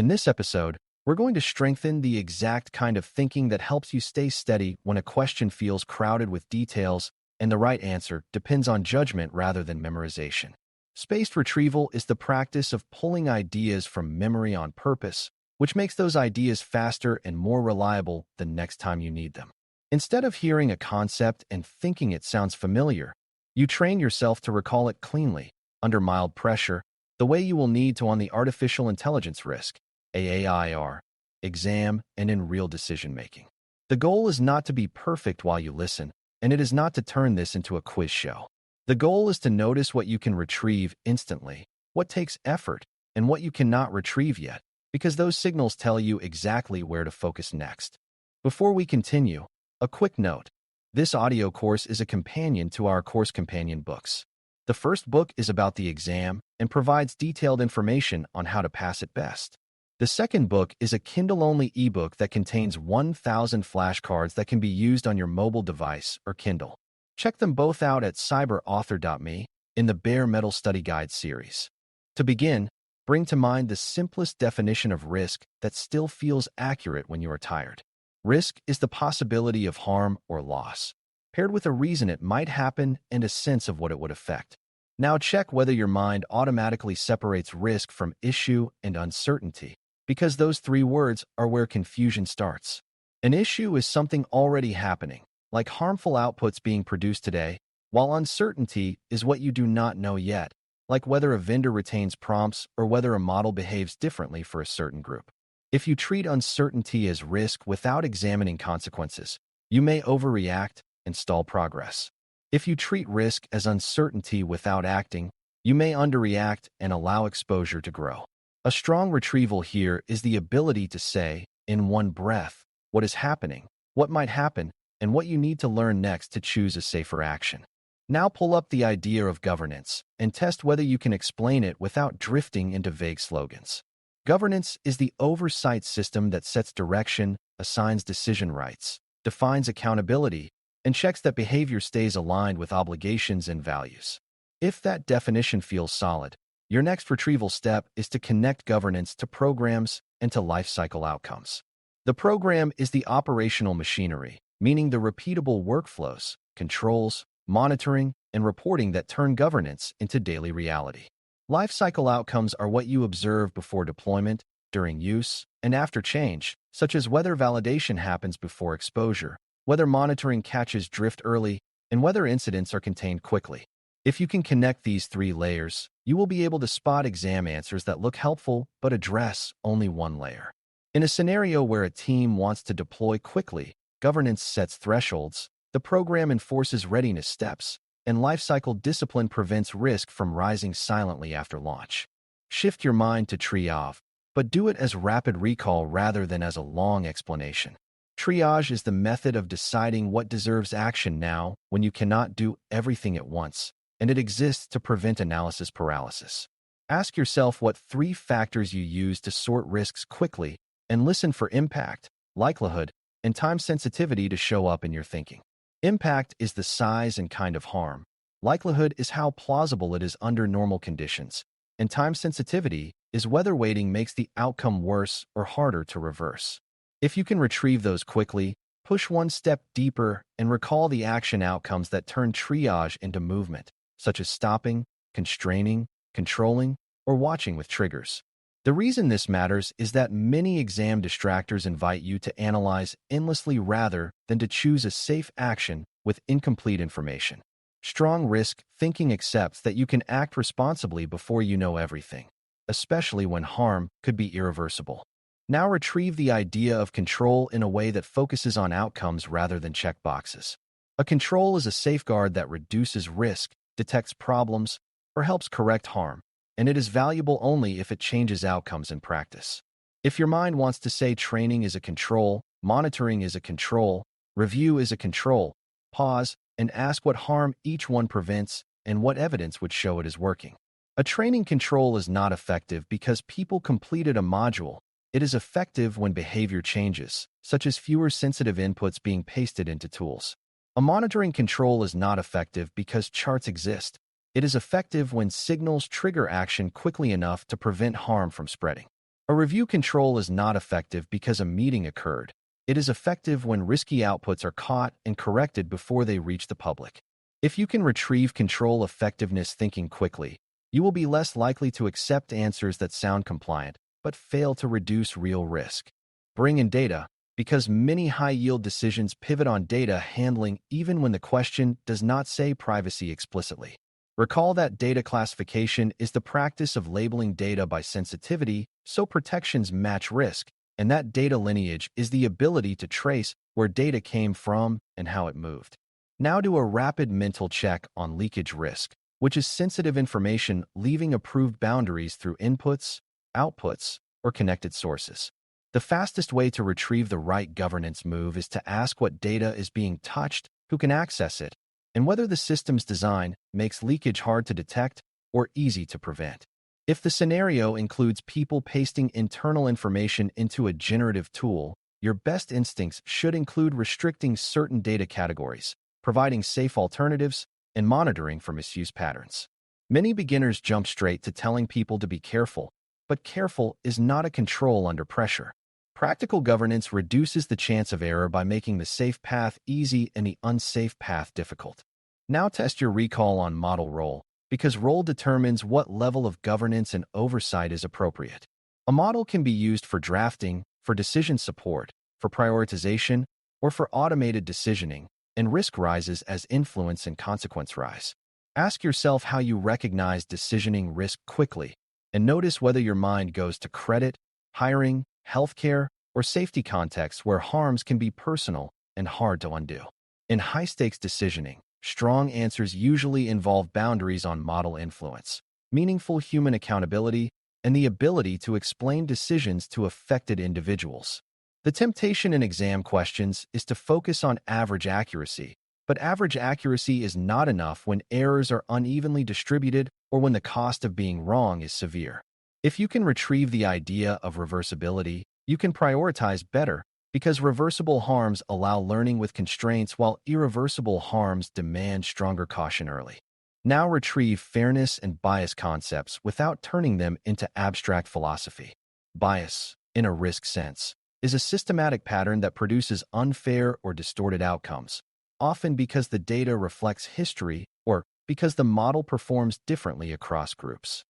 In this episode, we're going to strengthen the exact kind of thinking that helps you stay steady when a question feels crowded with details and the right answer depends on judgment rather than memorization. Spaced retrieval is the practice of pulling ideas from memory on purpose, which makes those ideas faster and more reliable the next time you need them. Instead of hearing a concept and thinking it sounds familiar, you train yourself to recall it cleanly, under mild pressure, the way you will need to on the artificial intelligence risk, AAIR, exam, and in real decision-making. The goal is not to be perfect while you listen, and it is not to turn this into a quiz show. The goal is to notice what you can retrieve instantly, what takes effort, and what you cannot retrieve yet, because those signals tell you exactly where to focus next. Before we continue, a quick note. This audio course is a companion to our course companion books. The first book is about the exam and provides detailed information on how to pass it best. The second book is a Kindle-only ebook that contains 1,000 flashcards that can be used on your mobile device or Kindle. Check them both out at cyber.author.me in the Bare Metal Study Guide series. To begin, bring to mind the simplest definition of risk that still feels accurate when you are tired. Risk is the possibility of harm or loss, paired with a reason it might happen and a sense of what it would affect. Now check whether your mind automatically separates risk from issue and uncertainty, because those three words are where confusion starts. An issue is something already happening, like harmful outputs being produced today, while uncertainty is what you do not know yet, like whether a vendor retains prompts or whether a model behaves differently for a certain group. If you treat uncertainty as risk without examining consequences, you may overreact and stall progress. If you treat risk as uncertainty without acting, you may underreact and allow exposure to grow. A strong retrieval here is the ability to say, in one breath, what is happening, what might happen, and what you need to learn next to choose a safer action. Now pull up the idea of governance and test whether you can explain it without drifting into vague slogans. Governance is the oversight system that sets direction, assigns decision rights, defines accountability, and checks that behavior stays aligned with obligations and values. If that definition feels solid, your next retrieval step is to connect governance to programs and to life cycle outcomes. The program is the operational machinery, meaning the repeatable workflows, controls, monitoring, and reporting that turn governance into daily reality. Lifecycle outcomes are what you observe before deployment, during use, and after change, such as whether validation happens before exposure, whether monitoring catches drift early, and whether incidents are contained quickly. If you can connect these three layers, you will be able to spot exam answers that look helpful but address only one layer. In a scenario where a team wants to deploy quickly, governance sets thresholds, the program enforces readiness steps, and lifecycle discipline prevents risk from rising silently after launch. Shift your mind to triage, but do it as rapid recall rather than as a long explanation. Triage is the method of deciding what deserves action now when you cannot do everything at once, and it exists to prevent analysis paralysis. Ask yourself what three factors you use to sort risks quickly, and listen for impact, likelihood, and time sensitivity to show up in your thinking. Impact is the size and kind of harm. Likelihood is how plausible it is under normal conditions. And time sensitivity is whether waiting makes the outcome worse or harder to reverse. If you can retrieve those quickly, push one step deeper and recall the action outcomes that turn triage into movement, such as stopping, constraining, controlling, or watching with triggers. The reason this matters is that many exam distractors invite you to analyze endlessly rather than to choose a safe action with incomplete information. Strong risk thinking accepts that you can act responsibly before you know everything, especially when harm could be irreversible. Now retrieve the idea of control in a way that focuses on outcomes rather than checkboxes. A control is a safeguard that reduces risk, detects problems, or helps correct harm, and it is valuable only if it changes outcomes in practice. If your mind wants to say training is a control, monitoring is a control, review is a control, pause and ask what harm each one prevents and what evidence would show it is working. A training control is not effective because people completed a module. It is effective when behavior changes, such as fewer sensitive inputs being pasted into tools. A monitoring control is not effective because charts exist. It is effective when signals trigger action quickly enough to prevent harm from spreading. A review control is not effective because a meeting occurred. It is effective when risky outputs are caught and corrected before they reach the public. If you can retrieve control effectiveness thinking quickly, you will be less likely to accept answers that sound compliant but fail to reduce real risk. Bring in data, because many high-yield decisions pivot on data handling even when the question does not say privacy explicitly. Recall that data classification is the practice of labeling data by sensitivity so protections match risk, and that data lineage is the ability to trace where data came from and how it moved. Now do a rapid mental check on leakage risk, which is sensitive information leaving approved boundaries through inputs, outputs, or connected sources. The fastest way to retrieve the right governance move is to ask what data is being touched, who can access it, and whether the system's design makes leakage hard to detect or easy to prevent. If the scenario includes people pasting internal information into a generative tool, your best instincts should include restricting certain data categories, providing safe alternatives, and monitoring for misuse patterns. Many beginners jump straight to telling people to be careful, but careful is not a control under pressure. Practical governance reduces the chance of error by making the safe path easy and the unsafe path difficult. Now test your recall on model role, because role determines what level of governance and oversight is appropriate. A model can be used for drafting, for decision support, for prioritization, or for automated decisioning, and risk rises as influence and consequence rise. Ask yourself how you recognize decisioning risk quickly, and notice whether your mind goes to credit, hiring, healthcare, or safety contexts where harms can be personal and hard to undo. In high-stakes decisioning, strong answers usually involve boundaries on model influence, meaningful human accountability, and the ability to explain decisions to affected individuals. The temptation in exam questions is to focus on average accuracy, but average accuracy is not enough when errors are unevenly distributed or when the cost of being wrong is severe. If you can retrieve the idea of reversibility, you can prioritize better, because reversible harms allow learning with constraints while irreversible harms demand stronger caution early. Now retrieve fairness and bias concepts without turning them into abstract philosophy. Bias, in a risk sense, is a systematic pattern that produces unfair or distorted outcomes, often because the data reflects history or because the model performs differently across groups.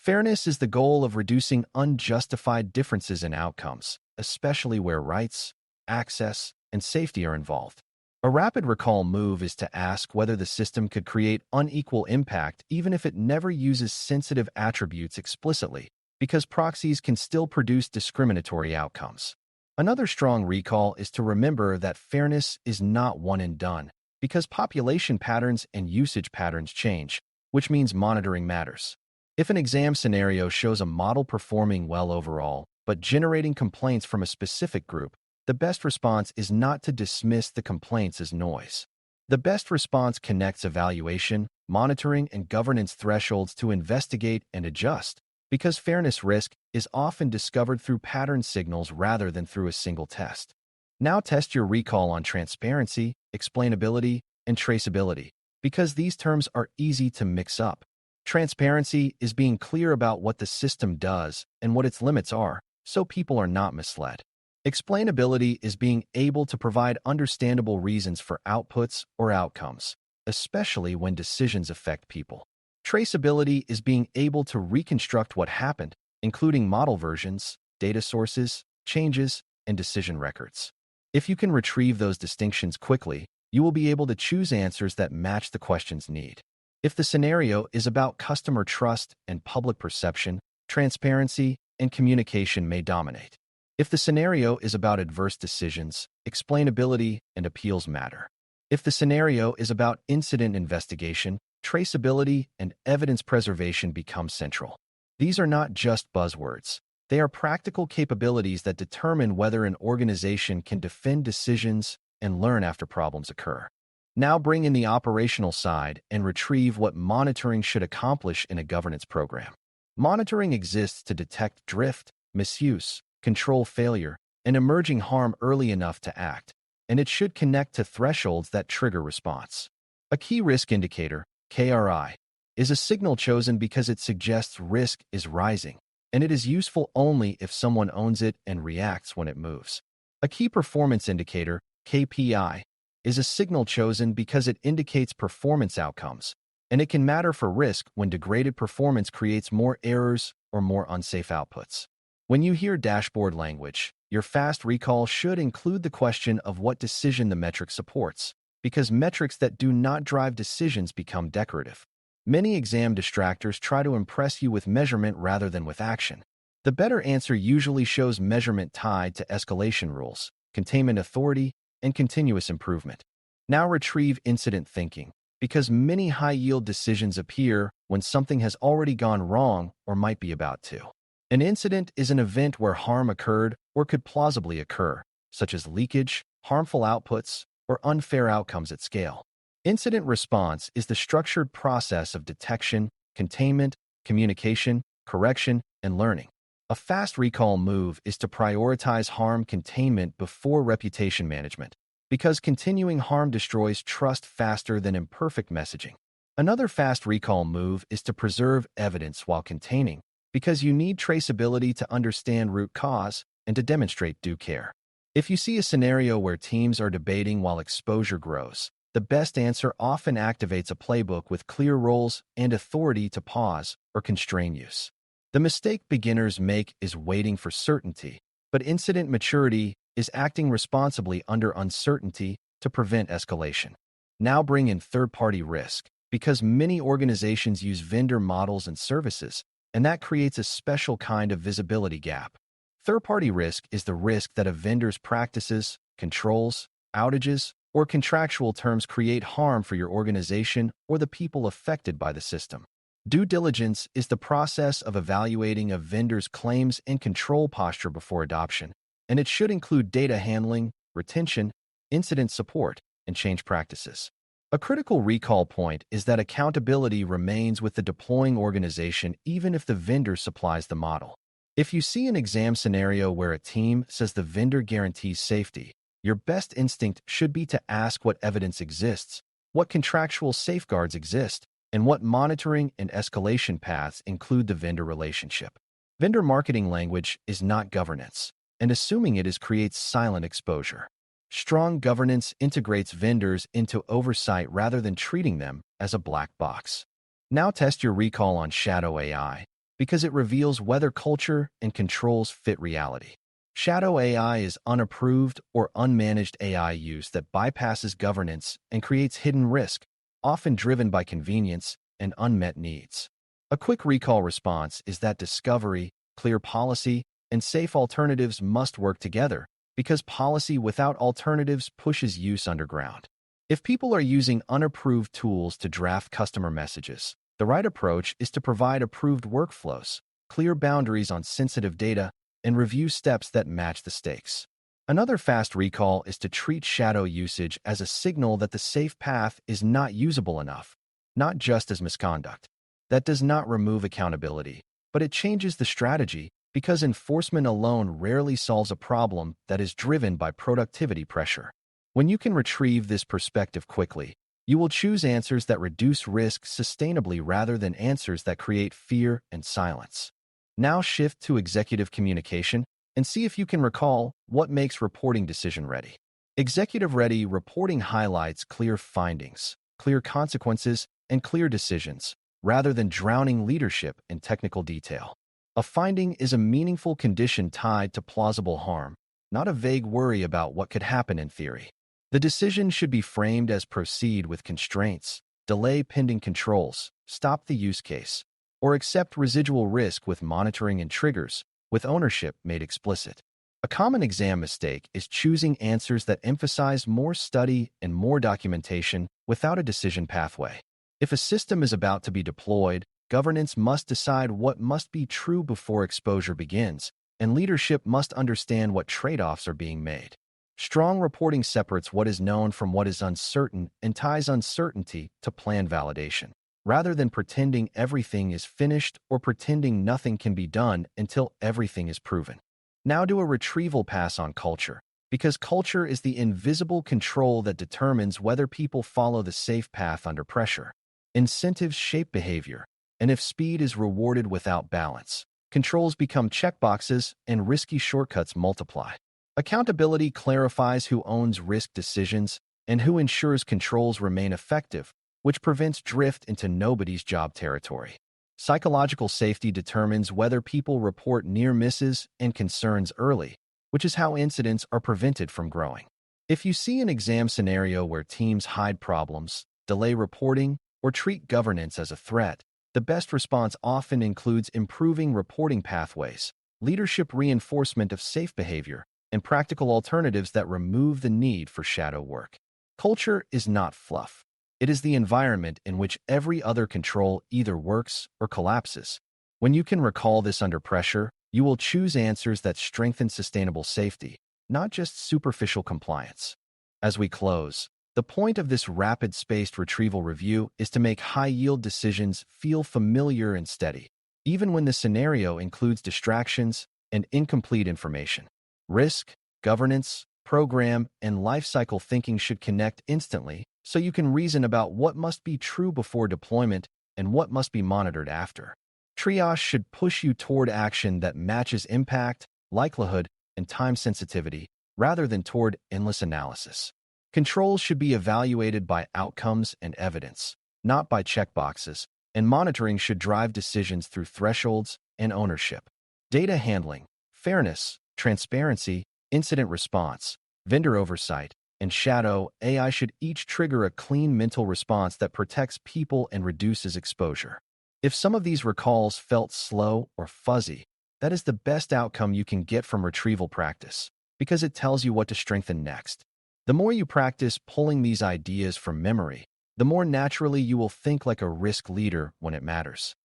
Fairness is the goal of reducing unjustified differences in outcomes, especially where rights, access, and safety are involved. A rapid recall move is to ask whether the system could create unequal impact even if it never uses sensitive attributes explicitly, because proxies can still produce discriminatory outcomes. Another strong recall is to remember that fairness is not one and done, because population patterns and usage patterns change, which means monitoring matters. If an exam scenario shows a model performing well overall, but generating complaints from a specific group, the best response is not to dismiss the complaints as noise. The best response connects evaluation, monitoring, and governance thresholds to investigate and adjust, because fairness risk is often discovered through pattern signals rather than through a single test. Now test your recall on transparency, explainability, and traceability, because these terms are easy to mix up. Transparency is being clear about what the system does and what its limits are, so people are not misled. Explainability is being able to provide understandable reasons for outputs or outcomes, especially when decisions affect people. Traceability is being able to reconstruct what happened, including model versions, data sources, changes, and decision records. If you can retrieve those distinctions quickly, you will be able to choose answers that match the question's need. If the scenario is about customer trust and public perception, transparency and communication may dominate. If the scenario is about adverse decisions, explainability and appeals matter. If the scenario is about incident investigation, traceability and evidence preservation become central. These are not just buzzwords. They are practical capabilities that determine whether an organization can defend decisions and learn after problems occur. Now bring in the operational side and retrieve what monitoring should accomplish in a governance program. Monitoring exists to detect drift, misuse, control failure, and emerging harm early enough to act, and it should connect to thresholds that trigger response. A key risk indicator, KRI, is a signal chosen because it suggests risk is rising, and it is useful only if someone owns it and reacts when it moves. A key performance indicator, KPI, is a signal chosen because it indicates performance outcomes, and it can matter for risk when degraded performance creates more errors or more unsafe outputs. When you hear dashboard language, your fast recall should include the question of what decision the metric supports, because metrics that do not drive decisions become decorative. Many exam distractors try to impress you with measurement rather than with action. The better answer usually shows measurement tied to escalation rules, containment authority, and continuous improvement. Now retrieve incident thinking, because many high-yield decisions appear when something has already gone wrong or might be about to. An incident is an event where harm occurred or could plausibly occur, such as leakage, harmful outputs, or unfair outcomes at scale. Incident response is the structured process of detection, containment, communication, correction, and learning. A fast recall move is to prioritize harm containment before reputation management, because continuing harm destroys trust faster than imperfect messaging. Another fast recall move is to preserve evidence while containing, because you need traceability to understand root cause and to demonstrate due care. If you see a scenario where teams are debating while exposure grows, the best answer often activates a playbook with clear roles and authority to pause or constrain use. The mistake beginners make is waiting for certainty, but incident maturity is acting responsibly under uncertainty to prevent escalation. Now bring in third-party risk, because many organizations use vendor models and services, and that creates a special kind of visibility gap. Third-party risk is the risk that a vendor's practices, controls, outages, or contractual terms create harm for your organization or the people affected by the system. Due diligence is the process of evaluating a vendor's claims and control posture before adoption, and it should include data handling, retention, incident support, and change practices. A critical recall point is that accountability remains with the deploying organization even if the vendor supplies the model. If you see an exam scenario where a team says the vendor guarantees safety, your best instinct should be to ask what evidence exists, what contractual safeguards exist, and what monitoring and escalation paths include the vendor relationship. Vendor marketing language is not governance, and assuming it is creates silent exposure. Strong governance integrates vendors into oversight rather than treating them as a black box. Now test your recall on Shadow AI, because it reveals whether culture and controls fit reality. Shadow AI is unapproved or unmanaged AI use that bypasses governance and creates hidden risk, often driven by convenience and unmet needs. A quick recall response is that discovery, clear policy, and safe alternatives must work together, because policy without alternatives pushes use underground. If people are using unapproved tools to draft customer messages, the right approach is to provide approved workflows, clear boundaries on sensitive data, and review steps that match the stakes. Another fast recall is to treat shadow usage as a signal that the safe path is not usable enough, not just as misconduct. That does not remove accountability, but it changes the strategy, because enforcement alone rarely solves a problem that is driven by productivity pressure. When you can retrieve this perspective quickly, you will choose answers that reduce risk sustainably rather than answers that create fear and silence. Now shift to executive communication and see if you can recall what makes reporting decision-ready. Executive-ready reporting highlights clear findings, clear consequences, and clear decisions, rather than drowning leadership in technical detail. A finding is a meaningful condition tied to plausible harm, not a vague worry about what could happen in theory. The decision should be framed as proceed with constraints, delay pending controls, stop the use case, or accept residual risk with monitoring and triggers, with ownership made explicit. A common exam mistake is choosing answers that emphasize more study and more documentation without a decision pathway. If a system is about to be deployed, governance must decide what must be true before exposure begins, and leadership must understand what trade-offs are being made. Strong reporting separates what is known from what is uncertain and ties uncertainty to plan validation, rather than pretending everything is finished or pretending nothing can be done until everything is proven. Now do a retrieval pass on culture, because culture is the invisible control that determines whether people follow the safe path under pressure. Incentives shape behavior, and if speed is rewarded without balance, Controls become checkboxes, and risky shortcuts multiply. Accountability clarifies who owns risk decisions and who ensures controls remain effective, which prevents drift into nobody's job territory. Psychological safety determines whether people report near misses and concerns early, which is how incidents are prevented from growing. If you see an exam scenario where teams hide problems, delay reporting, or treat governance as a threat, the best response often includes improving reporting pathways, leadership reinforcement of safe behavior, and practical alternatives that remove the need for shadow work. Culture is not fluff. It is the environment in which every other control either works or collapses. When you can recall this under pressure, you will choose answers that strengthen sustainable safety, not just superficial compliance. As we close, the point of this rapid-spaced retrieval review is to make high-yield decisions feel familiar and steady, even when the scenario includes distractions and incomplete information. Risk, governance, program, and lifecycle thinking should connect instantly so you can reason about what must be true before deployment and what must be monitored after. Triage should push you toward action that matches impact, likelihood, and time sensitivity, rather than toward endless analysis. Controls should be evaluated by outcomes and evidence, not by checkboxes, and monitoring should drive decisions through thresholds and ownership. Data handling, fairness, transparency, incident response, vendor oversight, and shadow AI should each trigger a clean mental response that protects people and reduces exposure. If some of these recalls felt slow or fuzzy, that is the best outcome you can get from retrieval practice, because it tells you what to strengthen next. The more you practice pulling these ideas from memory, the more naturally you will think like a risk leader when it matters.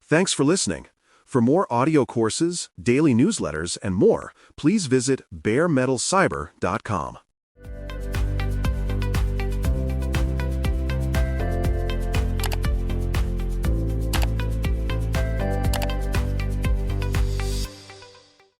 Thanks for listening. For more audio courses, daily newsletters, and more, please visit BareMetalCyber.com.